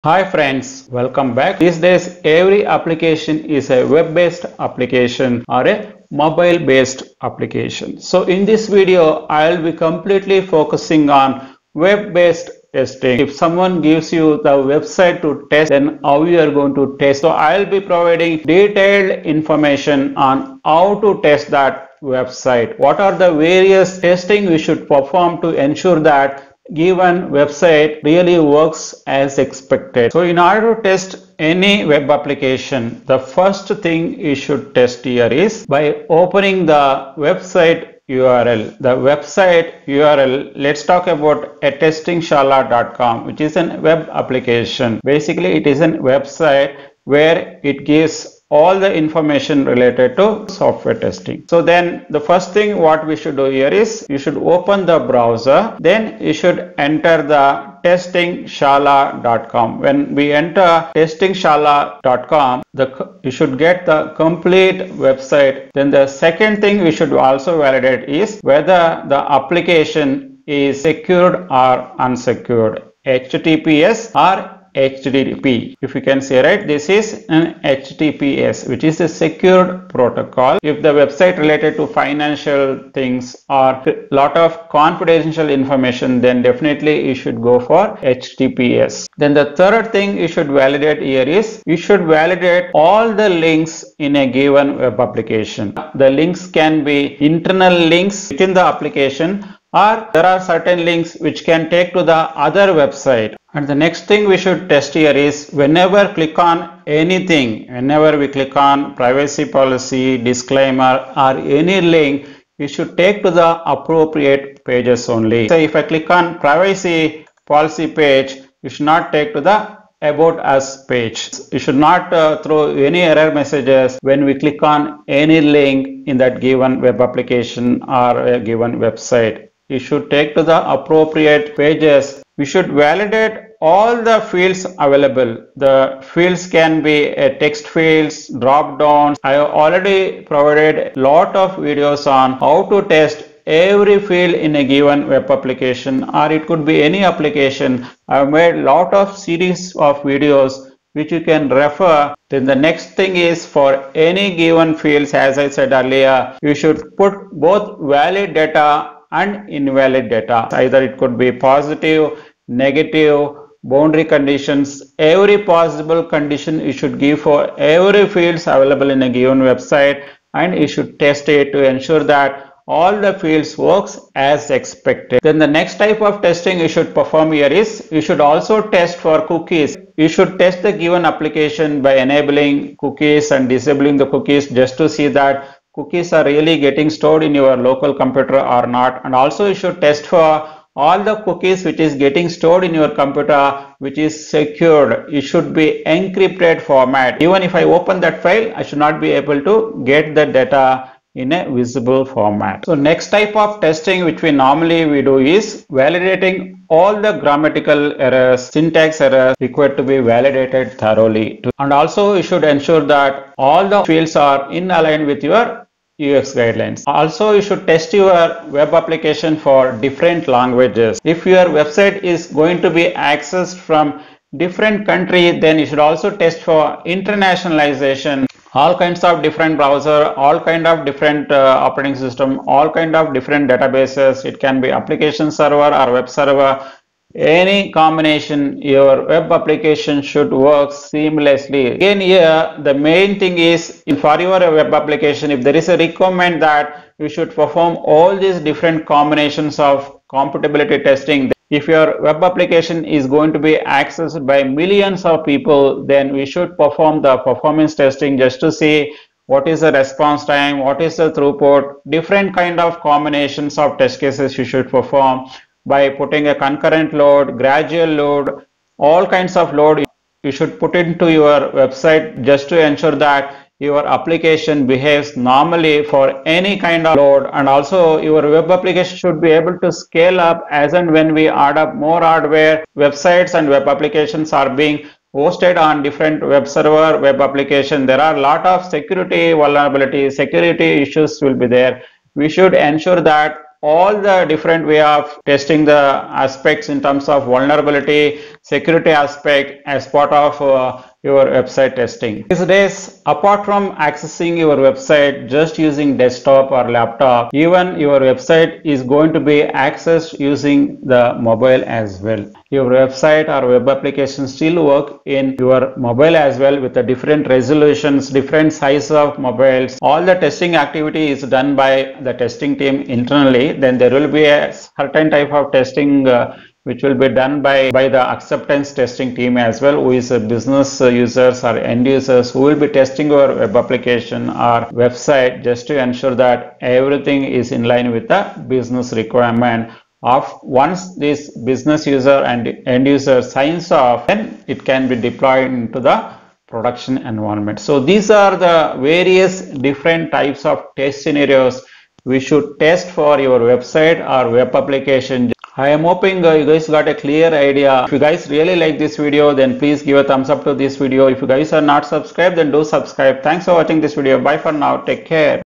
Hi friends, welcome back. These days, every application is a web-based application or a mobile-based application. So in this video, I'll be completely focusing on web-based testing. If someone gives you the website to test, then how you are going to test. So I'll be providing detailed information on how to test that website. What are the various testing we should perform to ensure that given website really works as expected. So in order to test any web application, the first thing you should test here is by opening the website URL. The website URL, let's talk about a testingshala.com, which is a web application. Basically, it is a website where it gives all the information related to software testing. So then the first thing what we should do here is you should open the browser, then you should enter the testingshala.com. When we enter testingshala.com, you should get the complete website. Then the second thing we should also validate is whether the application is secured or unsecured, HTTPS or HTTP. If you can say, right, this is an HTTPS, which is a secured protocol. If the website related to financial things or lot of confidential information, then definitely you should go for HTTPS. Then the third thing you should validate here is you should validate all the links in a given web application. The links can be internal links within the application, or there are certain links which can take to the other website. And the next thing we should test here is whenever click on anything, whenever we click on privacy policy, disclaimer or any link, we should take to the appropriate pages only. So if I click on privacy policy page, you should not take to the about us page. You should not throw any error messages when we click on any link in that given web application or a given website. You should take to the appropriate pages. We should validate all the fields available. The fields can be a text fields, drop downs. I have already provided a lot of videos on how to test every field in a given web application, or it could be any application. I have made a lot of series of videos which you can refer. Then the next thing is for any given fields, as I said earlier, you should put both valid data and invalid data. Either it could be positive, negative, boundary conditions, every possible condition you should give for every fields available in a given website, and you should test it to ensure that all the fields works as expected. Then the next type of testing you should perform here is you should also test for cookies. You should test the given application by enabling cookies and disabling the cookies just to see that cookies are really getting stored in your local computer or not. And also you should test for all the cookies which is getting stored in your computer which is secured. It should be encrypted format. Even if I open that file, I should not be able to get the data in a visible format. So next type of testing which we do is validating all the grammatical errors, syntax errors required to be validated thoroughly. And also you should ensure that all the fields are in aligned with your UX guidelines. Also, you should test your web application for different languages. If your website is going to be accessed from different country, then you should also test for internationalization. All kinds of different browser, all kind of different operating system, all kind of different databases. It can be application server or web server. Any combination, your web application should work seamlessly. Again, here the main thing is for your web application, if there is a requirement that you should perform all these different combinations of compatibility testing. If your web application is going to be accessed by millions of people, then we should perform the performance testing just to see what is the response time, what is the throughput, different kind of combinations of test cases you should perform by putting a concurrent load, gradual load, all kinds of load you should put into your website just to ensure that your application behaves normally for any kind of load. And also your web application should be able to scale up as and when we add up more hardware. Websites and web applications are being hosted on different web server, web application. There are a lot of security vulnerabilities, security issues will be there. We should ensure that all the different way of testing the aspects in terms of vulnerability, security aspect as part of your website testing. These days, apart from accessing your website just using desktop or laptop, even your website is going to be accessed using the mobile as well. Your website or web application still work in your mobile as well with the different resolutions, different size of mobiles. All the testing activity is done by the testing team internally. Then there will be a certain type of testing which will be done by the acceptance testing team as well, who is a business users or end users who will be testing your web application or website just to ensure that everything is in line with the business requirement. Of once this business user and end user signs off, then it can be deployed into the production environment. So these are the various different types of test scenarios we should test for your website or web application. I am hoping you guys got a clear idea. If you guys really like this video, then please give a thumbs up to this video. If you guys are not subscribed, then do subscribe. Thanks for watching this video. Bye for now. Take care.